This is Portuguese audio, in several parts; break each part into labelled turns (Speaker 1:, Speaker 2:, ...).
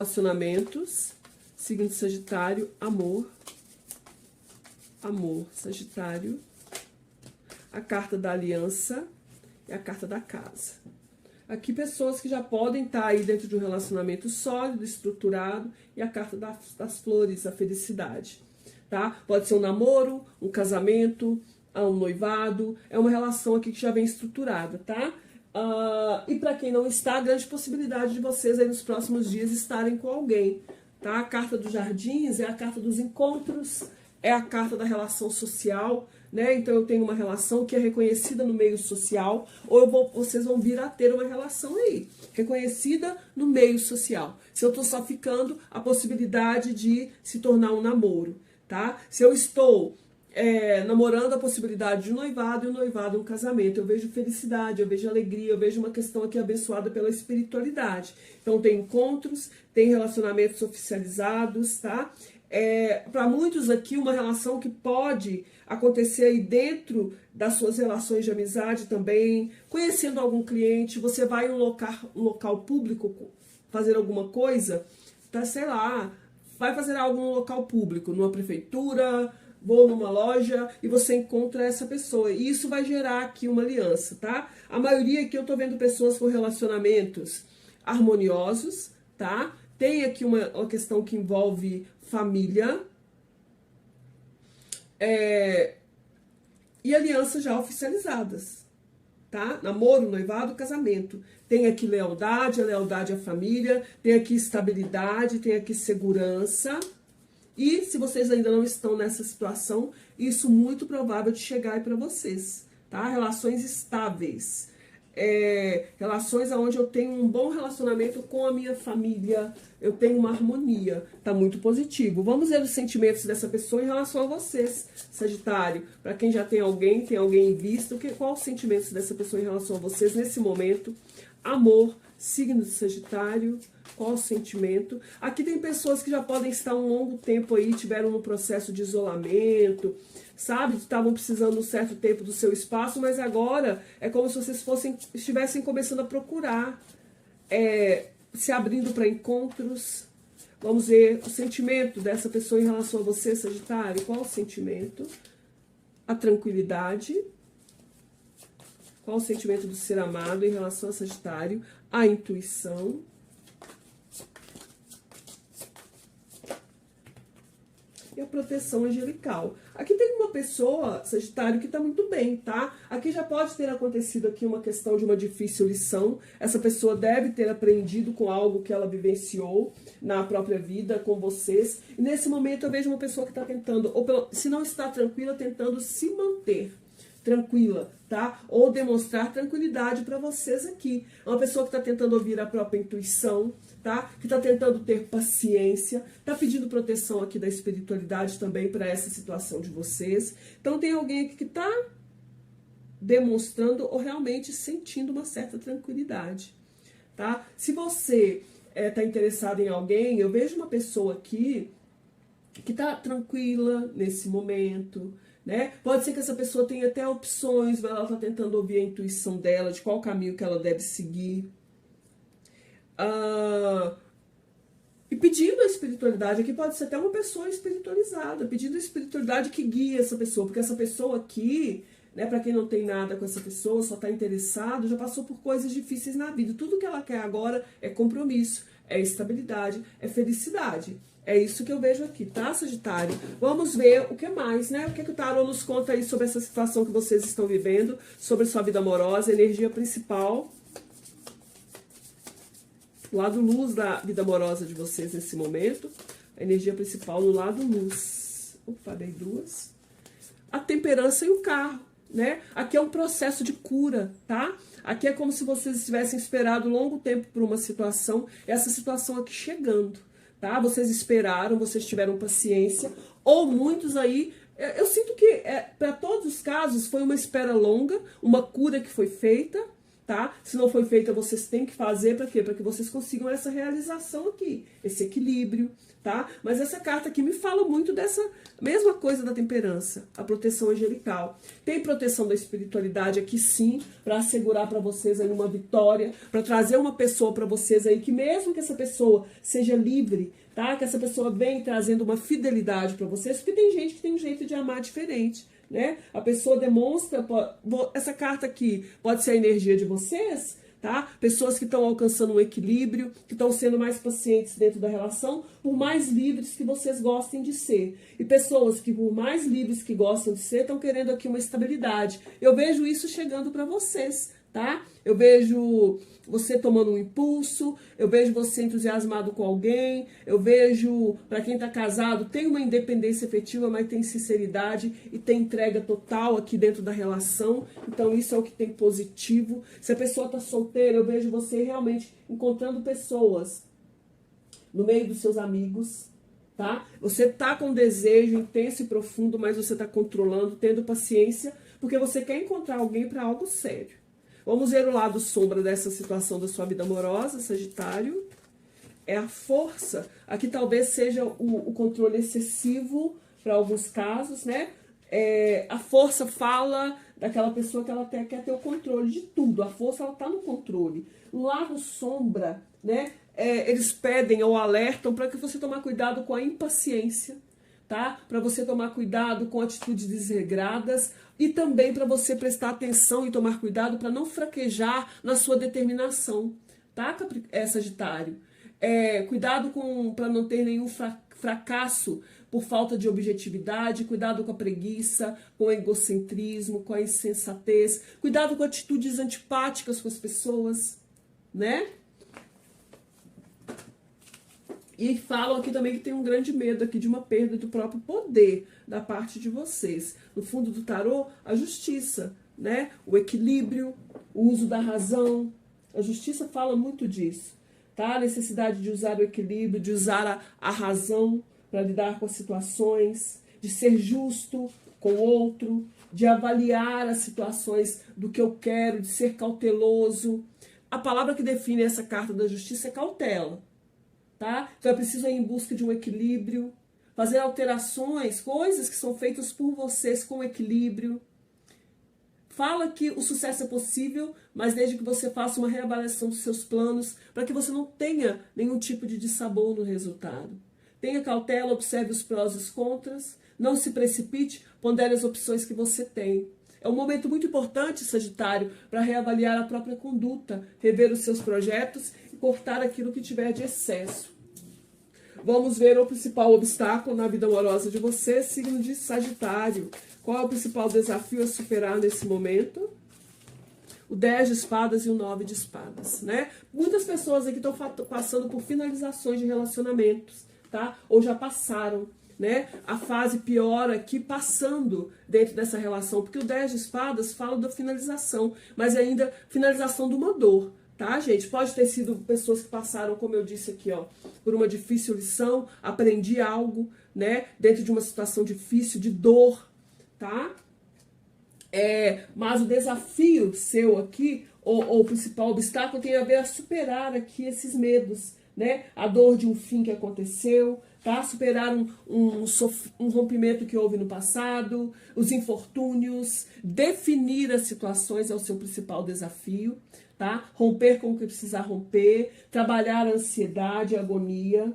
Speaker 1: Relacionamentos, signo de Sagitário, amor, Sagitário, a carta da aliança e a carta da casa. Aqui pessoas que já podem estar aí dentro de um relacionamento sólido, estruturado, e a carta das flores, a felicidade, tá? Pode ser um namoro, um casamento, um noivado, é uma relação aqui que já vem estruturada, tá? E para quem não está, a grande possibilidade de vocês aí nos próximos dias estarem com alguém, tá? A carta dos jardins é a carta dos encontros, é a carta da relação social, né? Então eu tenho uma relação que é reconhecida no meio social, ou vocês vão vir a ter uma relação aí, reconhecida no meio social. Se eu tô só ficando, a possibilidade de se tornar um namoro, tá? Se eu estou namorando, a possibilidade de um noivado, e um noivado um casamento. Eu vejo felicidade, eu vejo alegria, eu vejo uma questão aqui abençoada pela espiritualidade. Então tem encontros, tem relacionamentos oficializados, tá? Para muitos aqui, uma relação que pode acontecer aí dentro das suas relações de amizade também, conhecendo algum cliente, você vai em um local público fazer alguma coisa, tá, sei lá, vai fazer algo no local público, numa prefeitura, vou numa loja e você encontra essa pessoa. E isso vai gerar aqui uma aliança, tá? A maioria aqui eu tô vendo pessoas com relacionamentos harmoniosos, tá? Tem aqui uma questão que envolve família. E alianças já oficializadas, tá? Namoro, noivado, casamento. Tem aqui lealdade, a lealdade à família, tem aqui estabilidade, tem aqui segurança. E se vocês ainda não estão nessa situação, isso muito provável de chegar aí para vocês, tá? Relações estáveis, relações onde eu tenho um bom relacionamento com a minha família, eu tenho uma harmonia, tá muito positivo. Vamos ver os sentimentos dessa pessoa em relação a vocês, Sagitário. Para quem já tem alguém em vista, qual os sentimentos dessa pessoa em relação a vocês nesse momento? Amor, signo de Sagitário, qual o sentimento? Aqui tem pessoas que já podem estar um longo tempo aí, tiveram um processo de isolamento, sabe? Estavam precisando um certo tempo do seu espaço, mas agora é como se vocês estivessem começando a procurar, se abrindo para encontros. Vamos ver o sentimento dessa pessoa em relação a você, Sagitário. Qual o sentimento? A tranquilidade. Qual o sentimento do ser amado em relação a Sagitário? A intuição. E a proteção angelical. Aqui tem uma pessoa, Sagitário, que está muito bem, tá? Aqui já pode ter acontecido aqui uma questão de uma difícil lição. Essa pessoa deve ter aprendido com algo que ela vivenciou na própria vida, com vocês. E nesse momento eu vejo uma pessoa que está tentando, ou se não está tranquila, tentando se manter tranquila, tá? Ou demonstrar tranquilidade para vocês aqui. É uma pessoa que está tentando ouvir a própria intuição, tá? Que está tentando ter paciência, está pedindo proteção aqui da espiritualidade também para essa situação de vocês. Então tem alguém aqui que está demonstrando ou realmente sentindo uma certa tranquilidade, tá? Se você está interessado em alguém, eu vejo uma pessoa aqui que está tranquila nesse momento, né? Pode ser que essa pessoa tenha até opções, mas ela está tentando ouvir a intuição dela, de qual caminho que ela deve seguir. E pedindo a espiritualidade, aqui pode ser até uma pessoa espiritualizada, pedindo a espiritualidade que guie essa pessoa, porque essa pessoa aqui, né, para quem não tem nada com essa pessoa, só está interessado, já passou por coisas difíceis na vida. Tudo que ela quer agora é compromisso, é estabilidade, é felicidade. É isso que eu vejo aqui, tá, Sagitário? Vamos ver o que mais, né? O que o tarô nos conta aí sobre essa situação que vocês estão vivendo, sobre sua vida amorosa, energia principal, lado luz da vida amorosa de vocês nesse momento, a energia principal no lado luz. Opa, dei duas. A temperança e o carro, né? Aqui é um processo de cura, tá? Aqui é como se vocês tivessem esperado um longo tempo por uma situação, essa situação aqui chegando, tá? Vocês esperaram, vocês tiveram paciência, ou muitos aí, eu sinto que para todos os casos foi uma espera longa, uma cura que foi feita, tá? Se não foi feita, vocês têm que fazer, para quê? Para que vocês consigam essa realização aqui, esse equilíbrio, tá? Mas essa carta aqui me fala muito dessa mesma coisa da temperança, a proteção angelical. Tem proteção da espiritualidade aqui sim, para assegurar para vocês aí uma vitória, para trazer uma pessoa para vocês aí, que mesmo que essa pessoa seja livre, tá? Que essa pessoa vem trazendo uma fidelidade para vocês, porque tem gente que tem um jeito de amar diferente, né? A pessoa demonstra, essa carta aqui pode ser a energia de vocês, tá? Pessoas que estão alcançando um equilíbrio, que estão sendo mais pacientes dentro da relação, por mais livres que vocês gostem de ser. E pessoas que, por mais livres que gostam de ser, estão querendo aqui uma estabilidade. Eu vejo isso chegando para vocês, tá? Eu vejo você tomando um impulso, eu vejo você entusiasmado com alguém, eu vejo, para quem está casado, tem uma independência efetiva, mas tem sinceridade e tem entrega total aqui dentro da relação, então isso é o que tem positivo. Se a pessoa está solteira, eu vejo você realmente encontrando pessoas no meio dos seus amigos, tá? Você tá com desejo intenso e profundo, mas você tá controlando, tendo paciência, porque você quer encontrar alguém para algo sério. Vamos ver o lado sombra dessa situação da sua vida amorosa, Sagitário. É a força. Aqui talvez seja o controle excessivo para alguns casos, né? A força fala daquela pessoa que ela quer ter o controle de tudo. A força, ela tá no controle. O lado sombra, né? Eles pedem ou alertam para que você tomar cuidado com a impaciência, tá? Para você tomar cuidado com atitudes desregradas e também para você prestar atenção e tomar cuidado para não fraquejar na sua determinação, tá, Sagitário? Cuidado para não ter nenhum fracasso por falta de objetividade, cuidado com a preguiça, com o egocentrismo, com a insensatez, cuidado com atitudes antipáticas com as pessoas, né? E falam aqui também que tem um grande medo aqui de uma perda do próprio poder da parte de vocês. No fundo do tarô, a justiça, né? O equilíbrio, o uso da razão. A justiça fala muito disso, tá? A necessidade de usar o equilíbrio, de usar a razão para lidar com as situações, de ser justo com o outro, de avaliar as situações do que eu quero, de ser cauteloso. A palavra que define essa carta da justiça é cautela. Tá? Então é preciso ir em busca de um equilíbrio, fazer alterações, coisas que são feitas por vocês com equilíbrio. Fala que o sucesso é possível, mas desde que você faça uma reavaliação dos seus planos, para que você não tenha nenhum tipo de dissabor no resultado. Tenha cautela, observe os prós e os contras, não se precipite, pondere as opções que você tem. É um momento muito importante, Sagitário, para reavaliar a própria conduta, rever os seus projetos e cortar aquilo que tiver de excesso. Vamos ver o principal obstáculo na vida amorosa de você, signo de Sagitário. Qual é o principal desafio a superar nesse momento? O 10 de espadas e o 9 de espadas, né? Muitas pessoas aqui estão passando por finalizações de relacionamentos, tá? Ou já passaram, né? A fase pior aqui passando dentro dessa relação, porque o 10 de espadas fala da finalização, mas ainda finalização de uma dor, tá, gente? Pode ter sido pessoas que passaram, como eu disse aqui, ó, por uma difícil lição, aprendi algo, né? Dentro de uma situação difícil, de dor, tá? Mas o desafio seu aqui, ou o principal obstáculo, tem a ver a superar aqui esses medos, né? A dor de um fim que aconteceu, tá? Superar um rompimento que houve no passado, os infortúnios, definir as situações é o seu principal desafio, tá? Romper com o que precisar romper, trabalhar a ansiedade, a agonia.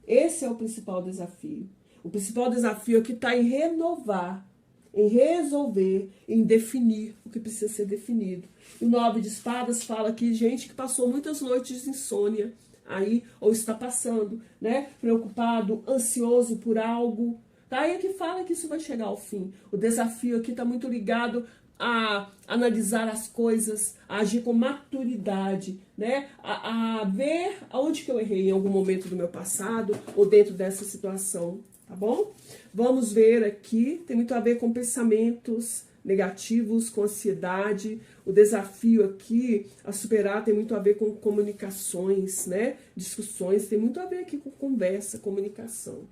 Speaker 1: Esse é o principal desafio. O principal desafio aqui está em renovar, em resolver, em definir o que precisa ser definido. E o 9 de espadas fala aqui, gente que passou muitas noites de insônia, aí, ou está passando, né, preocupado, ansioso por algo, tá? E aqui fala que isso vai chegar ao fim. O desafio aqui está muito ligado a analisar as coisas, a agir com maturidade, né, a ver aonde que eu errei em algum momento do meu passado, ou dentro dessa situação, tá bom? Vamos ver aqui, tem muito a ver com pensamentos negativos, com ansiedade. O desafio aqui a superar tem muito a ver com comunicações, né? Discussões, tem muito a ver aqui com conversa, comunicação.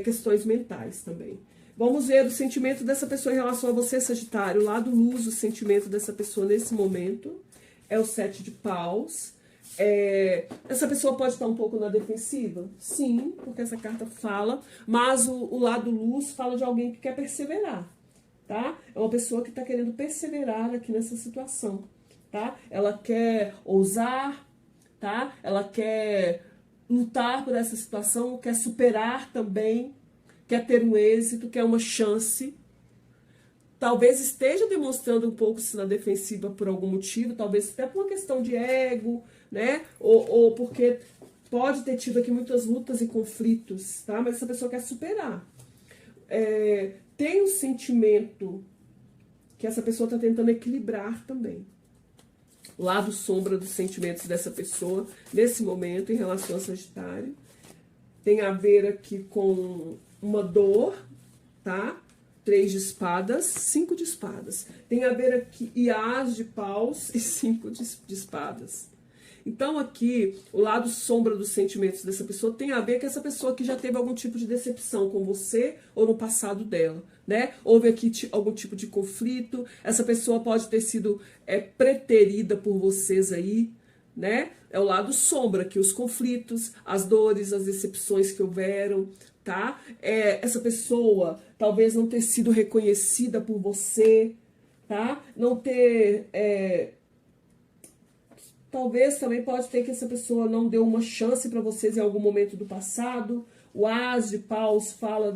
Speaker 1: Questões mentais também. Vamos ver o sentimento dessa pessoa em relação a você, Sagitário. O lado luz, o sentimento dessa pessoa nesse momento. é o 7 de paus. Essa pessoa pode estar um pouco na defensiva? Sim, porque essa carta fala, mas o lado luz fala de alguém que quer perseverar, tá? É uma pessoa que está querendo perseverar aqui nessa situação, tá? Ela quer ousar, tá? Ela quer lutar por essa situação, quer superar também, quer ter um êxito, quer uma chance. Talvez esteja demonstrando um pouco se na defensiva por algum motivo, talvez até por uma questão de ego, né? Ou porque pode ter tido aqui muitas lutas e conflitos, tá? Mas essa pessoa quer superar. Tem um sentimento que essa pessoa está tentando equilibrar também. O lado sombra dos sentimentos dessa pessoa nesse momento em relação a Sagitário tem a ver aqui com uma dor, tá? 3 de espadas, 5 de espadas. Tem a ver aqui e as de paus e 5 de espadas. Então aqui, o lado sombra dos sentimentos dessa pessoa tem a ver com essa pessoa que já teve algum tipo de decepção com você ou no passado dela, né? Houve aqui algum tipo de conflito, essa pessoa pode ter sido preterida por vocês aí, né? É o lado sombra aqui, os conflitos, as dores, as decepções que houveram, tá? Essa pessoa talvez não ter sido reconhecida por você, tá? Não ter... Talvez também pode ter que essa pessoa não deu uma chance para vocês em algum momento do passado. O as de paus fala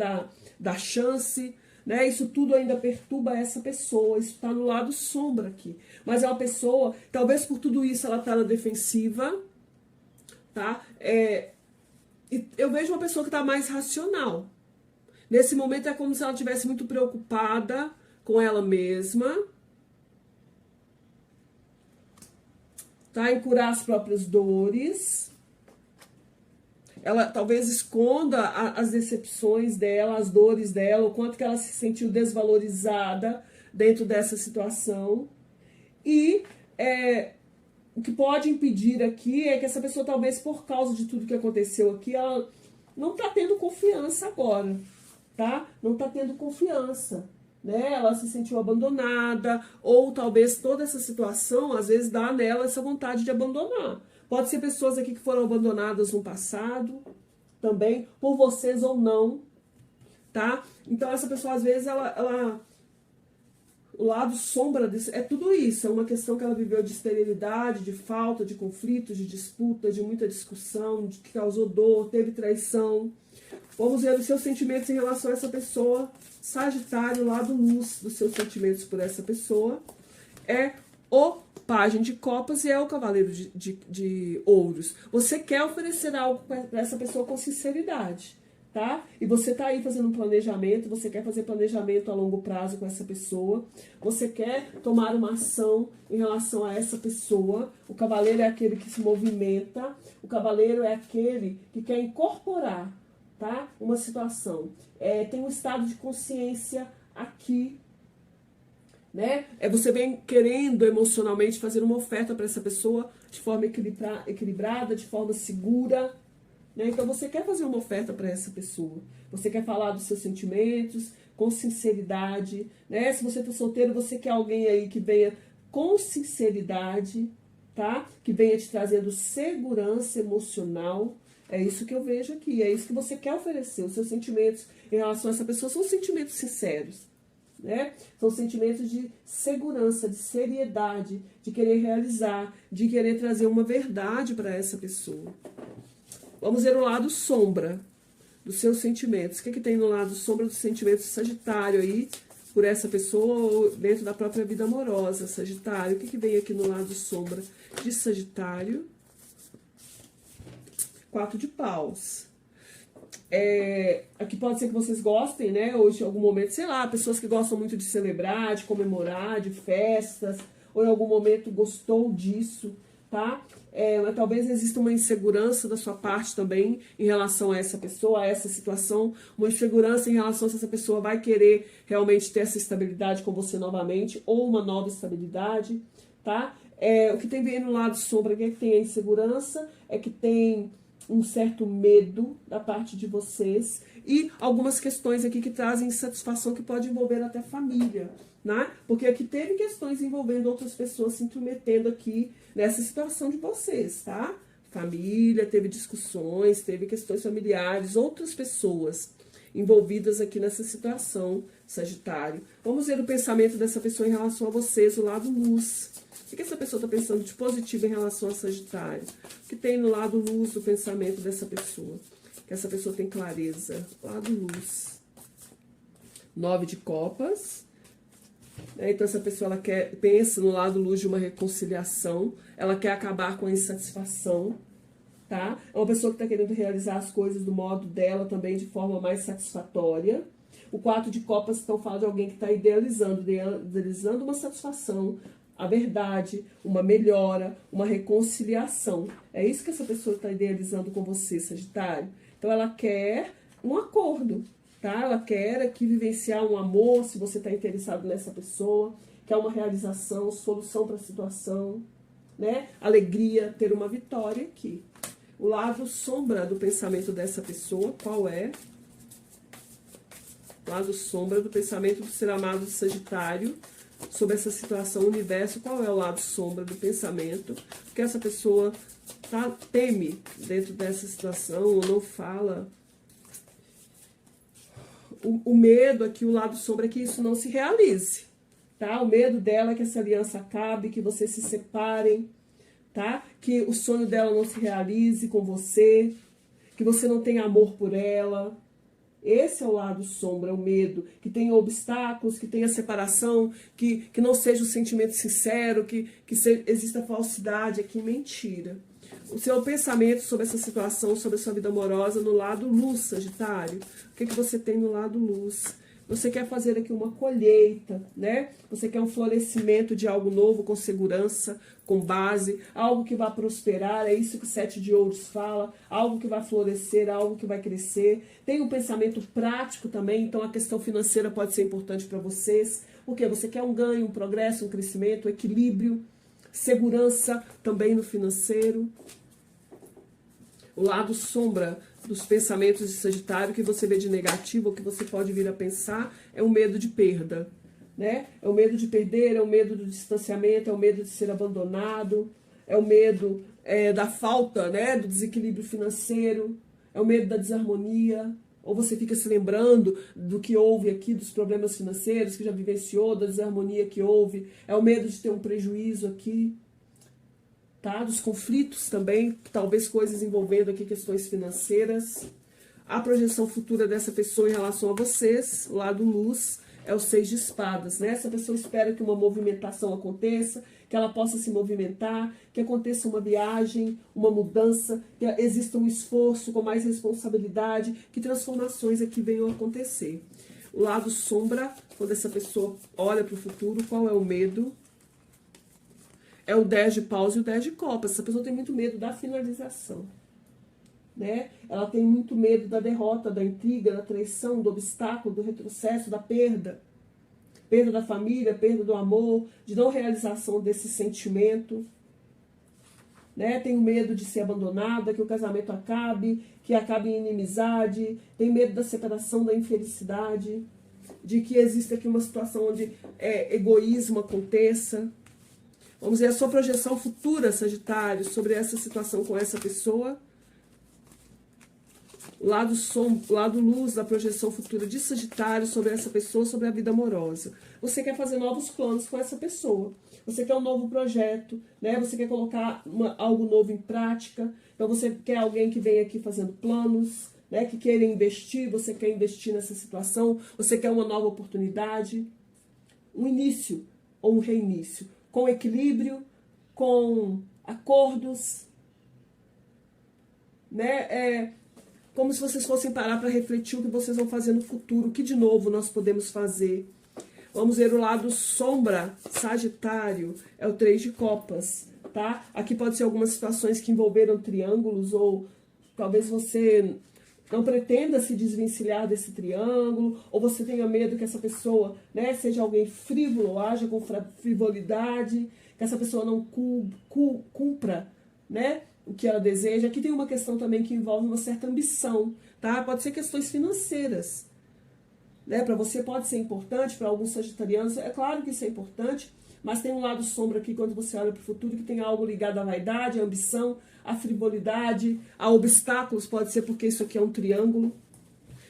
Speaker 1: da chance, né? Isso tudo ainda perturba essa pessoa. Isso está no lado sombra aqui. Mas é uma pessoa, talvez por tudo isso ela está na defensiva, tá? Eu vejo uma pessoa que está mais racional. Nesse momento é como se ela estivesse muito preocupada com ela mesma, tá? Em curar as próprias dores. Ela talvez esconda as decepções dela, as dores dela, o quanto que ela se sentiu desvalorizada dentro dessa situação. E o que pode impedir aqui é que essa pessoa, talvez por causa de tudo que aconteceu aqui, ela não tá tendo confiança agora, tá? Não tá tendo confiança, né? Ela se sentiu abandonada, ou talvez toda essa situação, às vezes, dá nela essa vontade de abandonar. Pode ser pessoas aqui que foram abandonadas no passado, também, por vocês ou não, tá? Então, essa pessoa, às vezes, o lado sombra desse, é tudo isso, é uma questão que ela viveu de esterilidade, de falta, de conflito, de disputa, de muita discussão, que causou dor, teve traição. Vamos ver os seus sentimentos em relação a essa pessoa. Sagitário, o lado luz dos seus sentimentos por essa pessoa é o Pajem de Copas e é o Cavaleiro de Ouros. Você quer oferecer algo para essa pessoa com sinceridade, tá? E você tá aí fazendo um planejamento, você quer fazer planejamento a longo prazo com essa pessoa, você quer tomar uma ação em relação a essa pessoa. O cavaleiro é aquele que se movimenta, o cavaleiro é aquele que quer incorporar, tá? Uma situação. Tem um estado de consciência aqui, né? Você vem querendo emocionalmente fazer uma oferta para essa pessoa de forma equilibrada, de forma segura, né? Então você quer fazer uma oferta para essa pessoa, você quer falar dos seus sentimentos com sinceridade, né? Se você está solteiro, você quer alguém aí que venha com sinceridade, tá? Que venha te trazendo segurança emocional. É isso que eu vejo aqui, é isso que você quer oferecer. Os seus sentimentos em relação a essa pessoa são sentimentos sinceros, né? São sentimentos de segurança, de seriedade, de querer realizar, de querer trazer uma verdade para essa pessoa. Vamos ver o lado sombra dos seus sentimentos. O que tem no lado sombra dos sentimentos Sagitário aí, por essa pessoa ou dentro da própria vida amorosa, Sagitário? O que vem aqui no lado sombra de Sagitário? 4 de paus. Aqui pode ser que vocês gostem, né? Ou em algum momento, sei lá, pessoas que gostam muito de celebrar, de comemorar, de festas, ou em algum momento gostou disso, tá? Mas talvez exista uma insegurança da sua parte também em relação a essa pessoa, a essa situação, uma insegurança em relação a se essa pessoa vai querer realmente ter essa estabilidade com você novamente, ou uma nova estabilidade, tá? O que tem no lado sombra aqui é que tem a insegurança, é que tem um certo medo da parte de vocês e algumas questões aqui que trazem insatisfação que pode envolver até família, né? Porque aqui teve questões envolvendo outras pessoas se intrometendo aqui nessa situação de vocês, tá? Família, teve discussões, teve questões familiares, outras pessoas envolvidas aqui nessa situação, Sagitário. Vamos ver o pensamento dessa pessoa em relação a vocês, o lado luz. O que essa pessoa está pensando de positivo em relação a Sagitário? O que tem no lado luz do pensamento dessa pessoa? Que essa pessoa tem clareza. Lado luz. 9 de copas. Então essa pessoa ela pensa no lado luz de uma reconciliação. Ela quer acabar com a insatisfação. Tá? É uma pessoa que está querendo realizar as coisas do modo dela também, de forma mais satisfatória. O 4 de copas então fala de alguém que está idealizando uma satisfação, a verdade, uma melhora, uma reconciliação. É isso que essa pessoa está idealizando com você, Sagitário. Então ela quer um acordo, tá? Ela quer aqui vivenciar um amor, se você está interessado nessa pessoa, quer uma realização, solução para a situação, né? Alegria, ter uma vitória aqui. O lado sombra do pensamento dessa pessoa, qual é? O lado sombra do pensamento do ser amado de Sagitário sobre essa situação, universo, qual é o lado sombra do pensamento? Porque essa pessoa teme dentro dessa situação, ou não fala. O medo aqui, o lado sombra é que isso não se realize, tá? O medo dela é que essa aliança acabe, que vocês se separem, tá? Que o sonho dela não se realize com você, que você não tenha amor por ela. Esse é o lado sombra, o medo, que tenha obstáculos, que tenha separação, que não seja um sentimento sincero, que exista falsidade aqui, mentira. O seu pensamento sobre essa situação, sobre a sua vida amorosa no lado luz, Sagitário. O que você tem no lado luz? Você quer fazer aqui uma colheita, né? Você quer um florescimento de algo novo, com segurança, com base, algo que vai prosperar, é isso que o 7 de ouros fala, algo que vai florescer, algo que vai crescer. Tem um pensamento prático também, então a questão financeira pode ser importante para vocês, porque você quer um ganho, um progresso, um crescimento, um equilíbrio, segurança também no financeiro. O lado sombra dos pensamentos de Sagitário, que você vê de negativo, ou que você pode vir a pensar, é o medo de perda, né? É o medo de perder, é o medo do distanciamento, é o medo de ser abandonado, é o medo da falta, né? Do desequilíbrio financeiro, é o medo da desarmonia, ou você fica se lembrando do que houve aqui, dos problemas financeiros que já vivenciou, da desarmonia que houve, é o medo de ter um prejuízo aqui, tá? Dos conflitos também, talvez coisas envolvendo aqui questões financeiras. A projeção futura dessa pessoa em relação a vocês, o lado luz, é o 6 de espadas, né? Essa pessoa espera que uma movimentação aconteça, que ela possa se movimentar, que aconteça uma viagem, uma mudança, que exista um esforço com mais responsabilidade, que transformações aqui venham a acontecer. O lado sombra, quando essa pessoa olha para o futuro, qual é o medo? É o 10 de paus e o 10 de copas. Essa pessoa tem muito medo da finalização, né? Ela tem muito medo da derrota, da intriga, da traição, do obstáculo, do retrocesso, da perda. Perda da família, perda do amor, de não realização desse sentimento, né? Tem medo de ser abandonada, que o casamento acabe, que acabe em inimizade. Tem medo da separação, da infelicidade, de que exista aqui uma situação onde egoísmo aconteça. Vamos ver a sua projeção futura, Sagitário, sobre essa situação com essa pessoa. Lado luz da projeção futura de Sagitário sobre essa pessoa, sobre a vida amorosa. Você quer fazer novos planos com essa pessoa. Você quer um novo projeto, né? Você quer colocar algo novo em prática. Então você quer alguém que venha aqui fazendo planos, né? Que queira investir, você quer investir nessa situação. Você quer uma nova oportunidade. Um início ou um reinício. Com equilíbrio, com acordos, né? Como se vocês fossem parar para refletir o que vocês vão fazer no futuro, o que de novo nós podemos fazer. Vamos ver o lado sombra, Sagitário, é o 3 de copas, tá? Aqui pode ser algumas situações que envolveram triângulos, ou talvez você não pretenda se desvencilhar desse triângulo, ou você tenha medo que essa pessoa, né, seja alguém frívolo, ou haja com frivolidade, que essa pessoa não cumpra, né, o que ela deseja. Aqui tem uma questão também que envolve uma certa ambição, tá? Pode ser questões financeiras, né? Para você pode ser importante, para alguns sagitarianos, é claro que isso é importante, mas tem um lado sombra aqui quando você olha para o futuro, que tem algo ligado à vaidade, à ambição, à frivolidade, a obstáculos, pode ser porque isso aqui é um triângulo.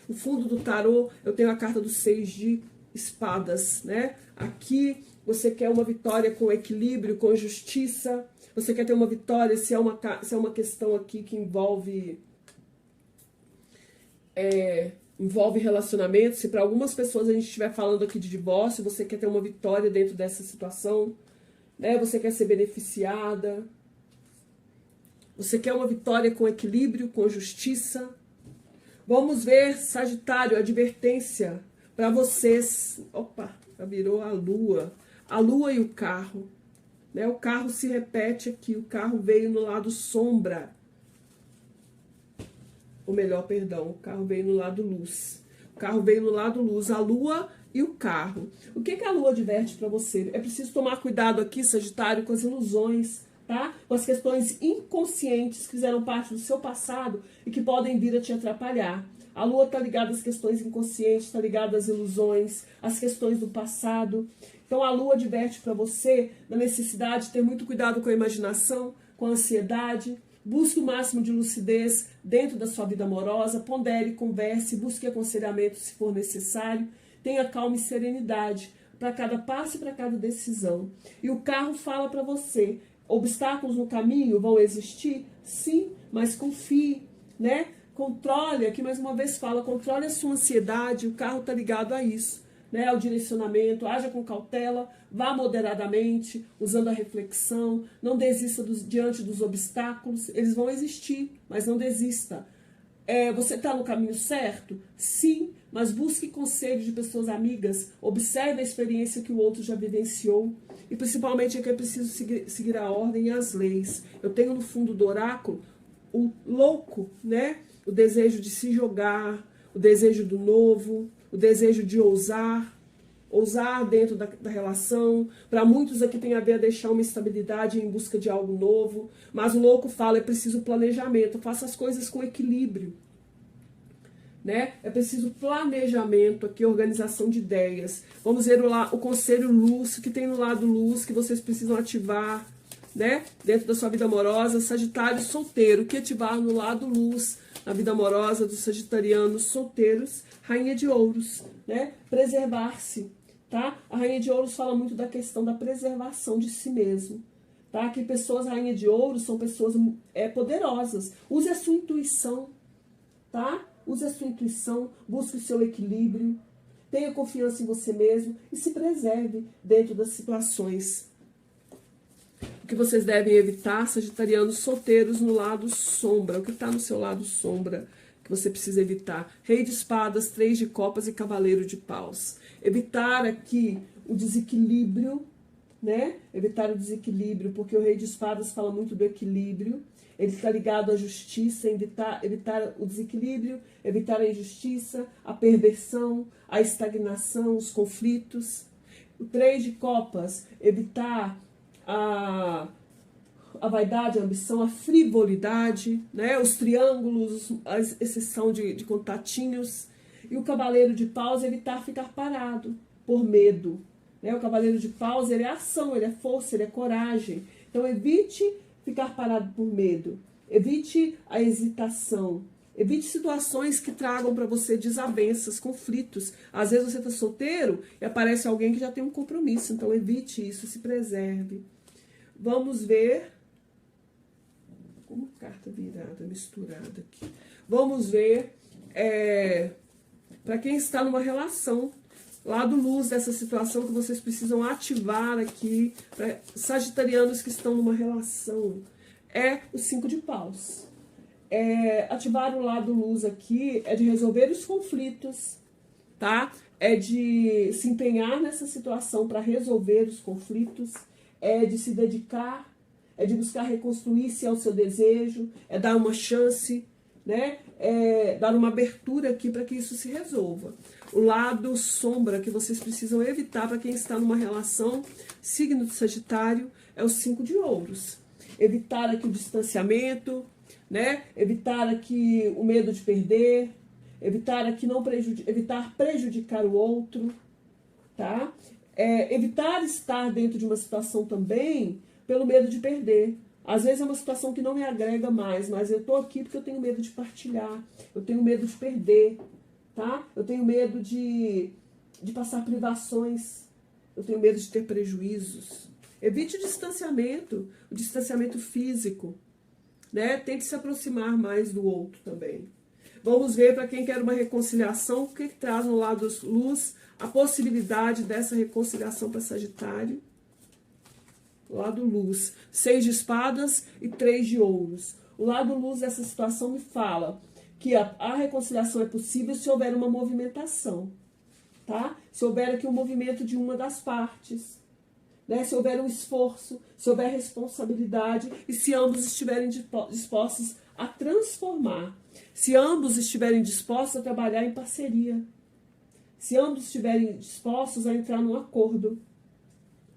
Speaker 1: O fundo do tarô, eu tenho a carta dos 6 de espadas, né? Aqui você quer uma vitória com equilíbrio, com justiça. Você quer ter uma vitória se é uma questão aqui que envolve relacionamento. Se para algumas pessoas a gente estiver falando aqui de divórcio, você quer ter uma vitória dentro dessa situação, né? Você quer ser beneficiada. Você quer uma vitória com equilíbrio, com justiça. Vamos ver, Sagitário, advertência para vocês. Opa, já virou a lua. A lua e o carro. Né? O carro se repete aqui. O carro veio no lado sombra. Ou melhor, perdão, o carro veio no lado luz. O carro veio no lado luz. A lua e o carro. O que a lua adverte para você? É preciso tomar cuidado aqui, Sagitário, com as ilusões, tá? Com as questões inconscientes que fizeram parte do seu passado e que podem vir a te atrapalhar. A lua está ligada às questões inconscientes, está ligada às ilusões, às questões do passado. Então a lua adverte para você da necessidade de ter muito cuidado com a imaginação, com a ansiedade. Busque o máximo de lucidez dentro da sua vida amorosa, pondere, converse, busque aconselhamento se for necessário. Tenha calma e serenidade para cada passo e para cada decisão. E o carro fala para você, obstáculos no caminho vão existir? Sim, mas confie, né? Controle, aqui mais uma vez fala, controle a sua ansiedade, o carro está ligado a isso, né? Ao direcionamento, haja com cautela, vá moderadamente, usando a reflexão, não desista diante dos obstáculos, eles vão existir, mas não desista. Você está no caminho certo? Sim, mas busque conselhos de pessoas amigas, observe a experiência que o outro já vivenciou, e principalmente é que é preciso seguir a ordem e as leis. Eu tenho no fundo do oráculo o louco, né? O desejo de se jogar, o desejo do novo, o desejo de ousar dentro da relação. Para muitos aqui tem a ver a deixar uma estabilidade em busca de algo novo, mas o louco fala, é preciso planejamento, faça as coisas com equilíbrio, né? É preciso planejamento aqui, organização de ideias. Vamos ver o conselho luz, que tem no lado luz, que vocês precisam ativar, né? Dentro da sua vida amorosa. Sagitário solteiro, o que ativar no lado luz, na vida amorosa dos sagitarianos solteiros? Rainha de ouros, né? Preservar-se, tá? A Rainha de ouros fala muito da questão da preservação de si mesmo, tá? Que pessoas Rainha de ouros são pessoas poderosas. Use a sua intuição, tá? Use a sua intuição, busque o seu equilíbrio, tenha confiança em você mesmo e se preserve dentro das situações. O que vocês devem evitar, sagitarianos solteiros, no lado sombra. O que está no seu lado sombra que você precisa evitar? Rei de espadas, 3 de copas e cavaleiro de paus. Evitar aqui o desequilíbrio, né? Evitar o desequilíbrio, porque o rei de espadas fala muito do equilíbrio. Ele está ligado à justiça, evitar o desequilíbrio, evitar a injustiça, a perversão, a estagnação, os conflitos. O 3 de copas, evitar a vaidade, a ambição, a frivolidade, né? Os triângulos, a exceção de contatinhos. E o cavaleiro de paus, evitar ficar parado por medo, né? O cavaleiro de paus, ele é ação, ele é força, ele é coragem. Então evite ficar parado por medo, evite a hesitação, evite situações que tragam para você desavenças, conflitos. Às vezes você está solteiro e aparece alguém que já tem um compromisso, então evite isso, se preserve. Vamos ver, como carta virada, misturada aqui. Vamos ver, para quem está numa relação, lado luz dessa situação que vocês precisam ativar aqui, para sagitarianos que estão numa relação, é o 5 de paus. Ativar o lado luz aqui é de resolver os conflitos, tá? É de se empenhar nessa situação para resolver os conflitos, é de se dedicar, é de buscar reconstruir-se ao seu desejo, é dar uma chance, né? É dar uma abertura aqui para que isso se resolva. O lado sombra que vocês precisam evitar para quem está numa relação, signo de Sagitário, é o 5 de ouros. evitar aqui o distanciamento, né? Evitar aqui o medo de perder, evitar aqui evitar prejudicar o outro, tá? Evitar estar dentro de uma situação também pelo medo de perder. Às vezes é uma situação que não me agrega mais, mas eu tô aqui porque eu tenho medo de partilhar, eu tenho medo de perder, tá? Eu tenho medo de passar privações, eu tenho medo de ter prejuízos. Evite o distanciamento físico, né? Tente se aproximar mais do outro também. Vamos ver para quem quer uma reconciliação, o que traz no lado luz a possibilidade dessa reconciliação para Sagitário. Lado luz, 6 de espadas e 3 de ouros. O lado luz dessa situação me fala que a reconciliação é possível se houver uma movimentação, tá? Se houver aqui um movimento de uma das partes, né? Se houver um esforço, se houver responsabilidade e se ambos estiverem dispostos a transformar, se ambos estiverem dispostos a trabalhar em parceria, se ambos estiverem dispostos a entrar num acordo,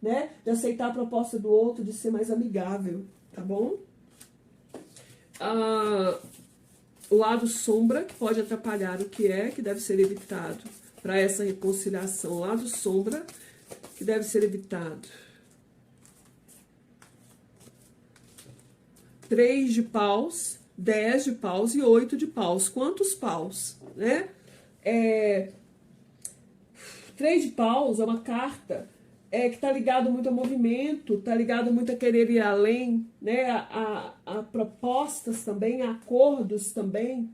Speaker 1: né? De aceitar a proposta do outro, de ser mais amigável, tá bom? O lado sombra, que pode atrapalhar o que deve ser evitado para essa reconciliação. O lado sombra, que deve ser evitado. 3 de paus, 10 de paus e 8 de paus. Quantos paus, né? 3 de paus é uma carta que está ligado muito a movimento, está ligado muito a querer ir além, né? A propostas também, a acordos também.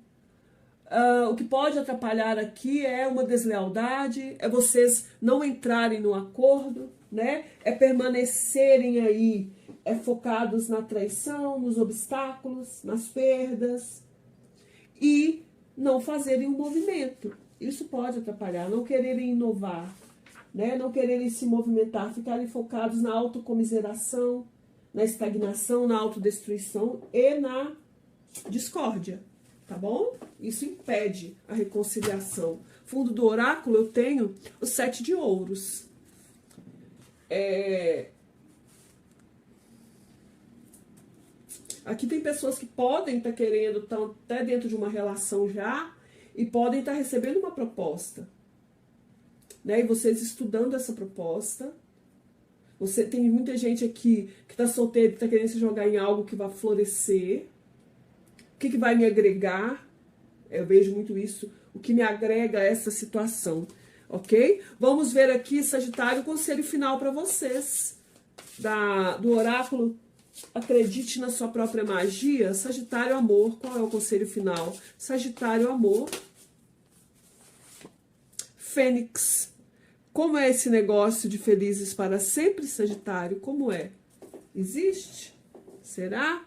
Speaker 1: O que pode atrapalhar aqui é uma deslealdade, é vocês não entrarem no acordo, né? É permanecerem aí focados na traição, nos obstáculos, nas perdas e não fazerem um movimento. Isso pode atrapalhar, não quererem inovar, né? Não quererem se movimentar, ficarem focados na autocomiseração, na estagnação, na autodestruição e na discórdia, tá bom? Isso impede a reconciliação. Fundo do oráculo eu tenho o 7 de ouros. Aqui tem pessoas que podem estar querendo, estão até dentro de uma relação já, e podem estar recebendo uma proposta, né? E vocês estudando essa proposta. Tem muita gente aqui que está solteiro, que está querendo se jogar em algo que vai florescer. O que vai me agregar? Eu vejo muito isso. O que me agrega a essa situação, ok? Vamos ver aqui, Sagitário, o conselho final para vocês do oráculo. Acredite na sua própria magia. Sagitário, amor. Qual é o conselho final? Sagitário, amor. Fênix. Como é esse negócio de felizes para sempre, Sagitário? Como é? Existe? Será?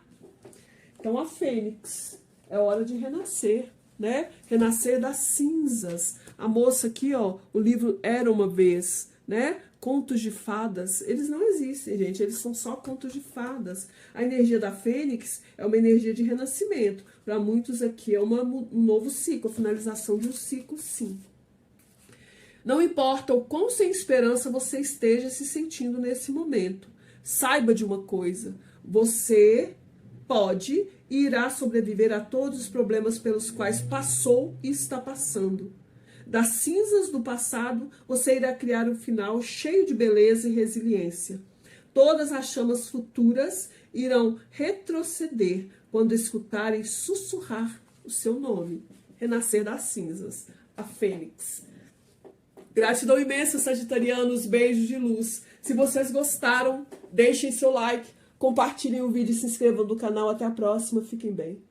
Speaker 1: Então, a Fênix. É hora de renascer, né? Renascer das cinzas. A moça aqui, ó, o livro Era Uma Vez, né? Contos de fadas, eles não existem, gente, eles são só contos de fadas. A energia da Fênix é uma energia de renascimento. Para muitos aqui é um novo ciclo, a finalização de um ciclo, sim. Não importa o quão sem esperança você esteja se sentindo nesse momento. Saiba de uma coisa, você pode e irá sobreviver a todos os problemas pelos quais passou e está passando. Das cinzas do passado, você irá criar um final cheio de beleza e resiliência. Todas as chamas futuras irão retroceder quando escutarem sussurrar o seu nome. Renascer das cinzas, a Fênix. Gratidão imensa, sagitarianos, beijos de luz. Se vocês gostaram, deixem seu like, compartilhem o vídeo e se inscrevam no canal. Até a próxima, fiquem bem.